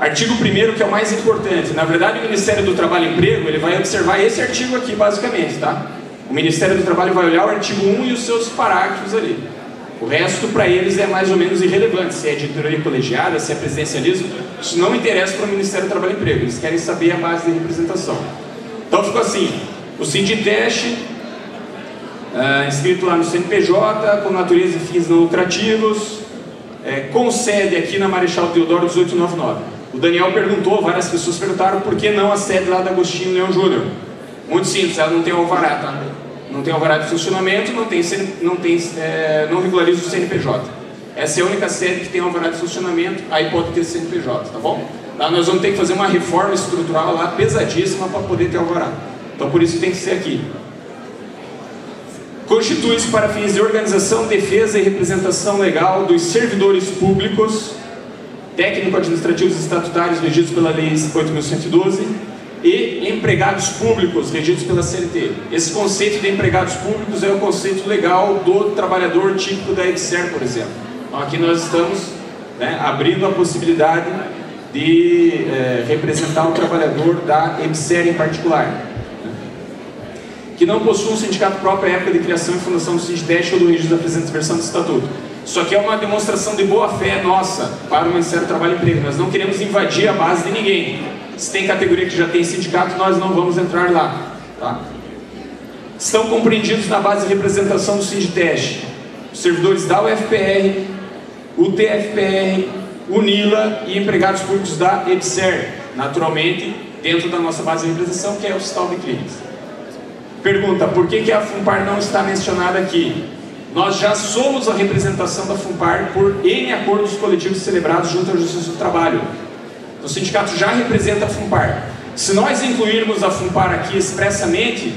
Artigo 1º, que é o mais importante. Na verdade, o Ministério do Trabalho e Emprego, ele vai observar esse artigo aqui, basicamente, tá? O Ministério do Trabalho vai olhar o artigo 1 e os seus parágrafos ali. O resto, para eles, é mais ou menos irrelevante. Se é editoria colegiada, se é presidencialismo, isso não interessa para o Ministério do Trabalho e Emprego. Eles querem saber a base de representação. Então, ficou assim. O Sinditeste, inscrito lá no CNPJ, com natureza e fins não lucrativos, com sede aqui na Marechal Deodoro 1899. O Daniel perguntou, várias pessoas perguntaram, por que não a sede lá da Agostinho Leão Júnior? Muito simples, ela não tem alvará, tá? Não tem alvará de funcionamento, não regulariza o CNPJ. Essa é a única sede que tem alvará de funcionamento, aí pode ter CNPJ, tá bom? Lá nós vamos ter que fazer uma reforma estrutural lá pesadíssima para poder ter alvará. Então por isso tem que ser aqui. Constitui-se para fins de organização, defesa e representação legal dos servidores públicos, técnico-administrativos e estatutários regidos pela Lei 8.112 e empregados públicos regidos pela CLT. Esse conceito de empregados públicos é o conceito legal do trabalhador típico da EBSER, por exemplo. Então aqui nós estamos abrindo a possibilidade de representar o trabalhador da EBSER em particular, que não possui um sindicato próprio à época de criação e fundação do Sinditeste ou do registro da presente versão do Estatuto. Isso aqui é uma demonstração de boa-fé nossa para o Ministério do Trabalho e Emprego. Nós não queremos invadir a base de ninguém. Se tem categoria que já tem sindicato, nós não vamos entrar lá. Tá? Estão compreendidos na base de representação do Sinditeste os servidores da UFPR, o TFPR, o NILA e empregados públicos da EBSER, naturalmente dentro da nossa base de representação, que é o Hospital de Clínicas. Pergunta, por que a FUNPAR não está mencionada aqui? Nós já somos a representação da FUNPAR por N acordos coletivos celebrados junto à Justiça do Trabalho. O sindicato já representa a FUNPAR. Se nós incluirmos a FUNPAR aqui expressamente,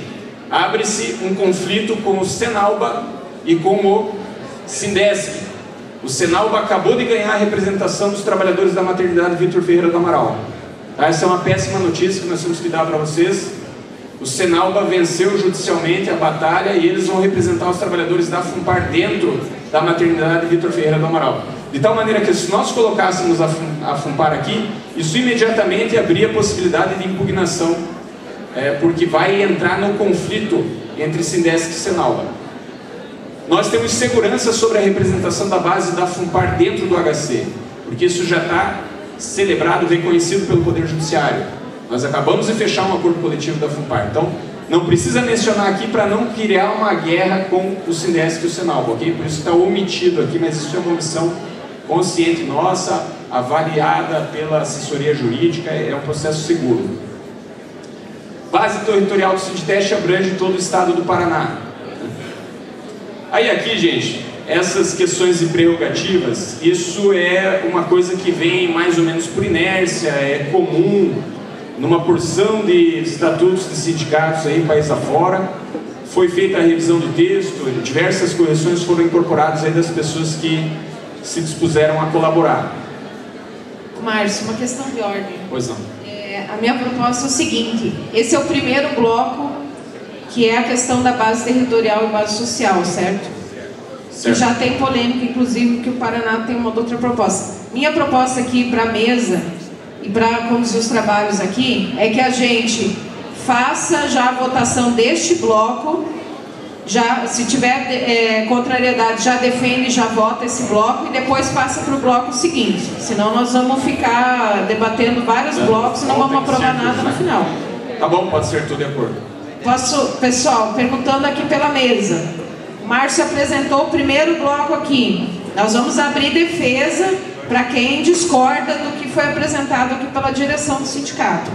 abre-se um conflito com o Senalba e com o Sindesc. O Senalba acabou de ganhar a representação dos trabalhadores da maternidade Vitor Ferreira do Amaral. Tá? Essa é uma péssima notícia que nós temos que dar para vocês. O Senalba venceu judicialmente a batalha e eles vão representar os trabalhadores da FUNPAR dentro da maternidade Vitor Ferreira do Amaral. De tal maneira que se nós colocássemos a FUNPAR aqui, isso imediatamente abria a possibilidade de impugnação, porque vai entrar no conflito entre Sindesc e Senalba. Nós temos segurança sobre a representação da base da FUNPAR dentro do HC, porque isso já está celebrado, reconhecido pelo Poder Judiciário. Nós acabamos de fechar um acordo coletivo da FUNPAR, então não precisa mencionar aqui para não criar uma guerra com o Sindesc e o Senalba, ok? Por isso está omitido aqui, mas isso é uma omissão consciente nossa, avaliada pela assessoria jurídica, é um processo seguro. Base territorial do Sinditeste abrange todo o estado do Paraná. Aí aqui, gente, essas questões de prerrogativas, isso é uma coisa que vem mais ou menos por inércia, é comum numa porção de estatutos de sindicatos aí, país afora. Foi feita a revisão do texto, diversas correções foram incorporadas aí das pessoas que se dispuseram a colaborar. Márcio, uma questão de ordem. Pois não. A minha proposta é o seguinte: esse é o primeiro bloco, que é a questão da base territorial e base social, certo? Certo. Já tem polêmica, inclusive, que o Paraná tem uma outra proposta. Minha proposta aqui para a mesa e para conduzir os trabalhos aqui é que a gente faça já a votação deste bloco. Já, se tiver contrariedade, já defende, já vota esse bloco e depois passa para o bloco seguinte. Senão nós vamos ficar debatendo vários blocos e não vamos aprovar nada no final. Tá bom, pode ser, tudo de acordo. Pessoal, perguntando aqui pela mesa. O Márcio apresentou o primeiro bloco aqui. Nós vamos abrir defesa para quem discorda do que foi apresentado aqui pela direção do sindicato.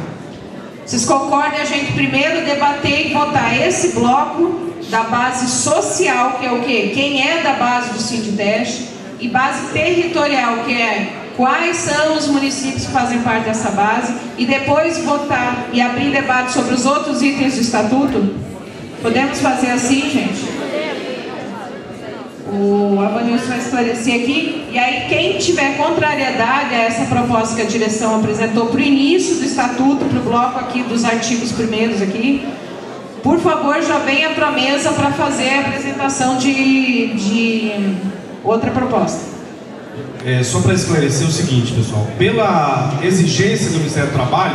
Vocês concordam a gente primeiro debater e votar esse bloco da base social, que é o quê? Quem é da base do Sinditeste, e base territorial, que é quais são os municípios que fazem parte dessa base, e depois votar e abrir debate sobre os outros itens do Estatuto? Podemos fazer assim, gente? O Avanilson vai esclarecer aqui. E aí, quem tiver contrariedade a essa proposta que a direção apresentou para o início do Estatuto, para o bloco aqui dos artigos primeiros aqui, por favor, já venha para a mesa para fazer a apresentação de outra proposta. Só para esclarecer o seguinte, pessoal, pela exigência do Ministério do Trabalho,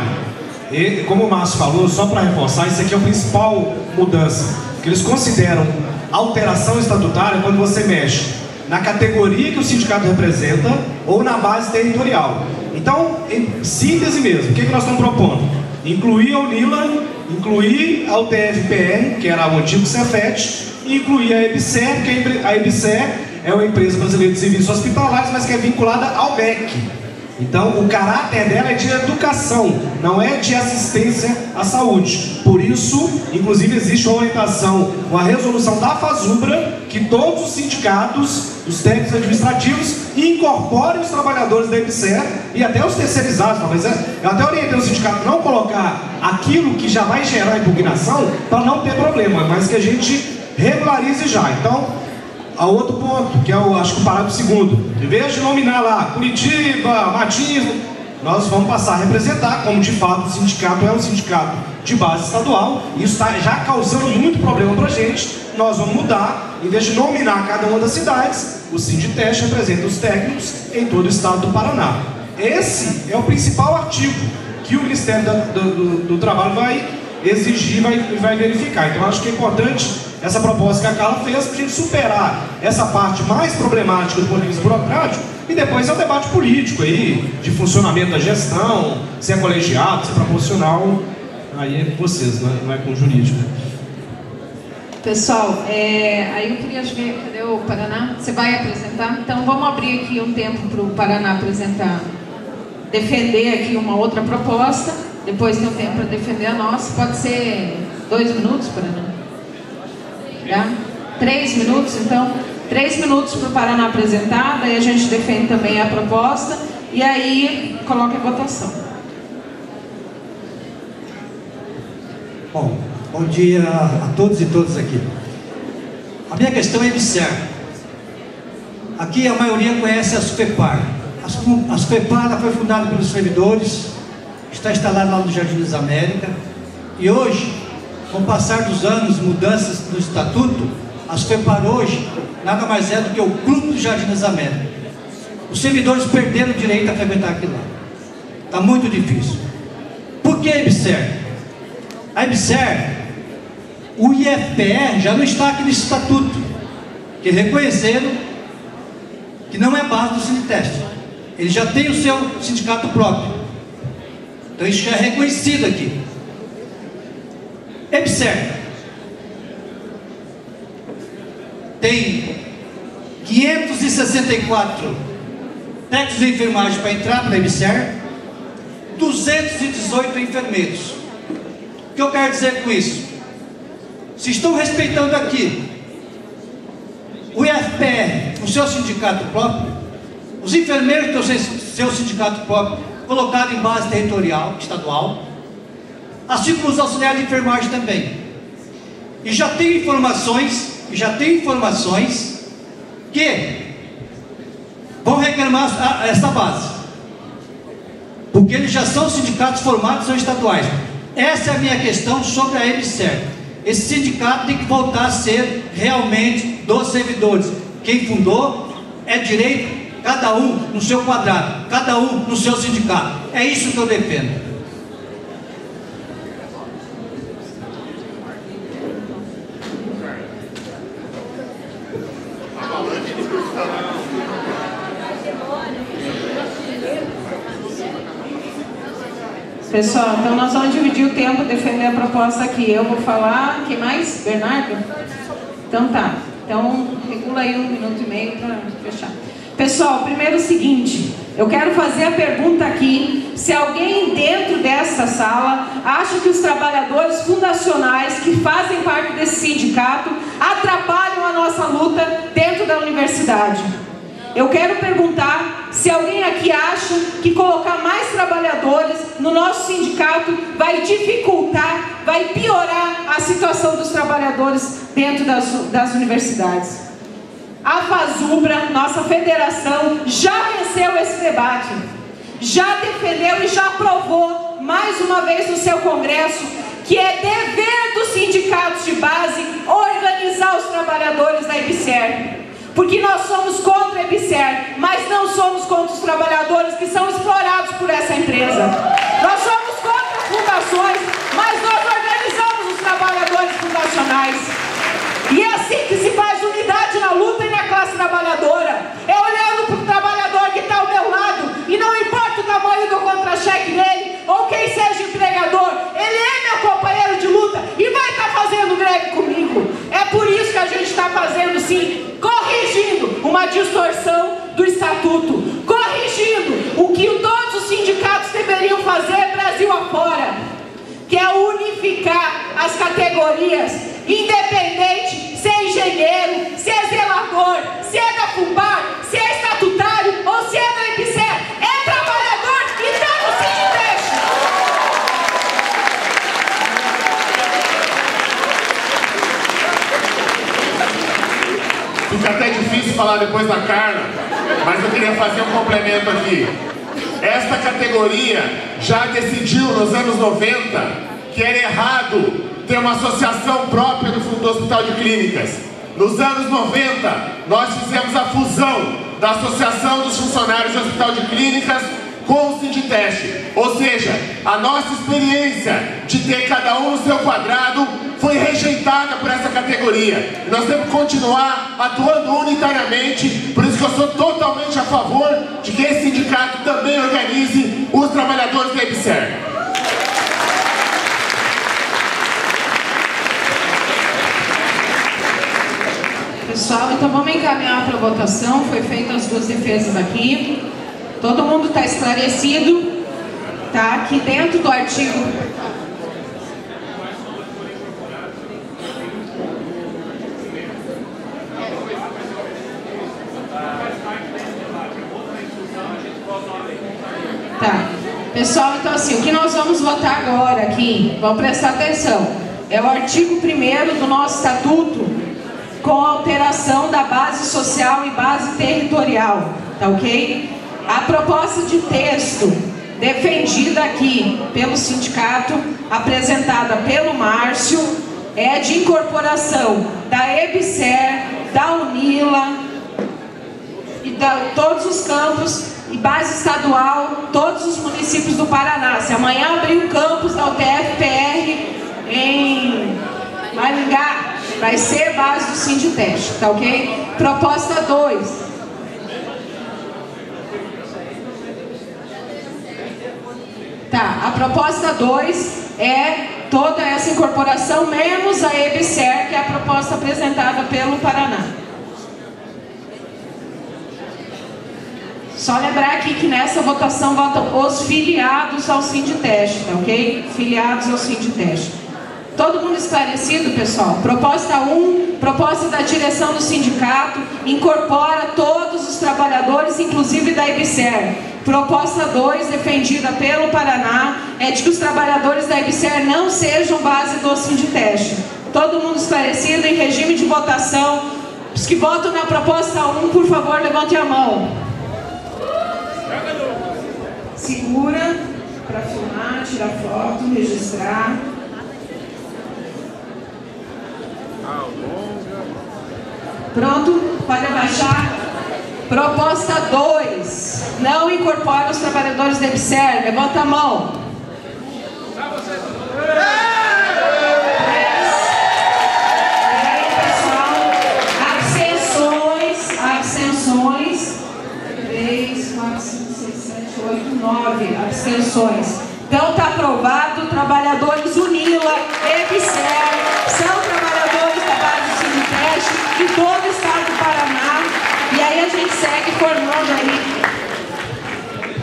como o Márcio falou, só para reforçar, isso aqui é a principal mudança, que eles consideram alteração estatutária quando você mexe na categoria que o sindicato representa ou na base territorial. Então, em síntese mesmo, o que nós estamos propondo? Incluir a UNILA, incluir a UTF-PR, que era o antigo Cefet, e incluir a EBSER, que a EBSER é uma empresa brasileira de serviços hospitalares, mas que é vinculada ao MEC. Então, o caráter dela é de educação, não é de assistência à saúde. Por isso, inclusive, existe uma orientação, uma resolução da FASUBRA, que todos os sindicatos, os técnicos administrativos, incorporem os trabalhadores da EBSER e até os terceirizados. Talvez eu até orientei o sindicato a não colocar aquilo que já vai gerar impugnação, para não ter problema, mas que a gente regularize já. Então, a outro ponto, que é acho que o parágrafo 2º, em vez de nominar lá Curitiba, Matinho, nós vamos passar a representar, como de fato o sindicato é um sindicato de base estadual, e isso está já causando muito problema para a gente. Nós vamos mudar, em vez de nominar cada uma das cidades, o Sinditeste representa os técnicos em todo o estado do Paraná. Esse é o principal artigo que o Ministério do Trabalho vai exigir e vai verificar. Então acho que é importante essa proposta que a Carla fez para a gente superar essa parte mais problemática do ponto de vista burocrático, e depois é o debate político aí, de funcionamento da gestão, se é colegiado, se é proporcional, aí é com vocês, não é com o jurídico. Pessoal, aí eu queria ver, cadê o Paraná? Você vai apresentar? Então vamos abrir aqui um tempo para o Paraná apresentar, defender aqui uma outra proposta, depois tem um tempo para defender a nossa. Pode ser 2 minutos, Paraná? 3 minutos, então 3 minutos para o Paraná apresentar, daí a gente defende também a proposta e aí coloca em votação. Bom dia a todos e todas aqui. A minha questão é EBSER. Aqui a maioria conhece a SUFEPAR. A SUFEPAR foi fundada pelos servidores, está instalada lá no Jardim das Américas, e hoje, com o passar dos anos, mudanças no estatuto, a SUFEPAR hoje nada mais é do que o Clube do Jardim das Américas. Os servidores perderam o direito a frequentar aquilo lá. Está muito difícil. Por que a EBSER? A EBSER, o IFPR já não está aqui nesse estatuto, que reconheceram que não é base do Sinditeste. Ele já tem o seu sindicato próprio. Então isso já é reconhecido aqui. EBSER tem 564 técnicos de enfermagem para entrar para a EBSER, 218 enfermeiros. O que eu quero dizer com isso? Se estão respeitando aqui o IFPR, o seu sindicato próprio, os enfermeiros têm o seu sindicato próprio colocado em base territorial, estadual, assim como os auxiliares de enfermagem também. E já tem informações que vão reclamar essa base, porque eles já são sindicatos formados, são estaduais. Essa é a minha questão sobre a EBSER. Esse sindicato tem que voltar a ser realmente dos servidores. Quem fundou é direito, cada um no seu quadrado, cada um no seu sindicato. É isso que eu defendo. Pessoal, então nós vamos dividir o tempo, defender a proposta aqui. Eu vou falar, quem mais? Bernardo? Então tá. Então regula aí 1 minuto e meio para fechar. Pessoal, primeiro o seguinte, eu quero fazer a pergunta aqui, se alguém dentro dessa sala acha que os trabalhadores fundacionais que fazem parte desse sindicato atrapalham a nossa luta dentro da universidade. Eu quero perguntar se alguém aqui acha que colocar mais trabalhadores no nosso sindicato vai dificultar, vai piorar a situação dos trabalhadores dentro das universidades. A FASUBRA, nossa federação, já venceu esse debate, já defendeu e já aprovou mais uma vez no seu congresso que é dever dos sindicatos de base organizar os trabalhadores da EBSER. porque nós somos contra a EBSER, mas não somos contra os trabalhadores que são explorados por essa empresa. Nós somos contra fundações, mas nós organizamos os trabalhadores fundacionais. E é assim que se faz unidade na luta e na classe trabalhadora. É olhando para o trabalhador que está ao meu lado, e não importa o tamanho do contra-cheque dele, ou quem seja empregador, ele é meu companheiro de luta e vai estar fazendo greve comigo. É por isso que a gente está fazendo, sim, corrigindo uma distorção do estatuto, corrigindo o que todos os sindicatos deveriam fazer Brasil afora, que é unificar as categorias, independente se é engenheiro, se é zelador, se é da FUNPAR, se é estatutário ou se é da EBSER, é trabalhador e está no Sinditeste. Fica até difícil falar depois da Carla, mas eu queria fazer um complemento aqui. Esta categoria já decidiu nos anos 90 que era errado ter uma associação própria do Hospital de Clínicas. Nos anos 90, nós fizemos a fusão da Associação dos Funcionários do Hospital de Clínicas com o Sinditeste. Ou seja, a nossa experiência de ter cada um no seu quadrado foi rejeitada por essa categoria. E nós temos que continuar atuando unitariamente, por isso que eu sou totalmente a favor de que esse sindicato também organize os trabalhadores da EBSER. Pessoal, então vamos encaminhar para a votação. Foi feitas as duas defesas aqui. Todo mundo está esclarecido. Tá aqui dentro do artigo. Tá. Pessoal, então assim, o que nós vamos votar agora aqui, vamos prestar atenção, é o artigo 1º do nosso estatuto, com a alteração da base social e base territorial, tá ok? A proposta de texto defendida aqui pelo sindicato, apresentada pelo Márcio, é de incorporação da EBSER, da UNILA, e todos os campos e base estadual, todos os municípios do Paraná. Se amanhã abrir um campus da UTF-PR em Maringá, vai ser base do Sinditeste, tá ok? Proposta 2. Tá, a proposta 2 é toda essa incorporação, menos a EBSER, que é a proposta apresentada pelo Paraná. Só lembrar aqui que nessa votação votam os filiados ao Sinditeste, tá ok? Filiados ao Sinditeste. Todo mundo esclarecido, pessoal? Proposta 1, proposta da direção do sindicato, incorpora todos os trabalhadores, inclusive da EBSER. Proposta 2, defendida pelo Paraná, é de que os trabalhadores da EBSER não sejam base do Sinditeste. Todo mundo esclarecido em regime de votação. Os que votam na proposta 1, por favor, levantem a mão. Segura para filmar, tirar foto, registrar. Pronto? Pode abaixar. Proposta 2. Não incorpora os trabalhadores da EBSER. Levanta a mão. Abstenções. 3, 4, 5, 6, 7, 8, 9 abstenções. Então está aprovado. Trabalhadores UNILA, EBSER, são trabalhadores da base do Sinditeste de todo o estado do Paraná. E aí a gente segue formando aí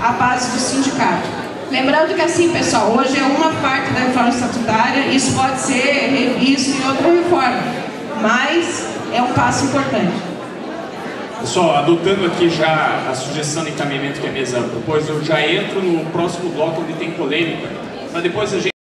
a base do sindicato. Lembrando que assim, pessoal, hoje é uma parte da reforma estatutária, isso pode ser revisto em outra reforma, mas é um passo importante. Pessoal, adotando aqui já a sugestão de encaminhamento que a mesa propôs, eu já entro no próximo bloco onde tem polêmica, mas depois a gente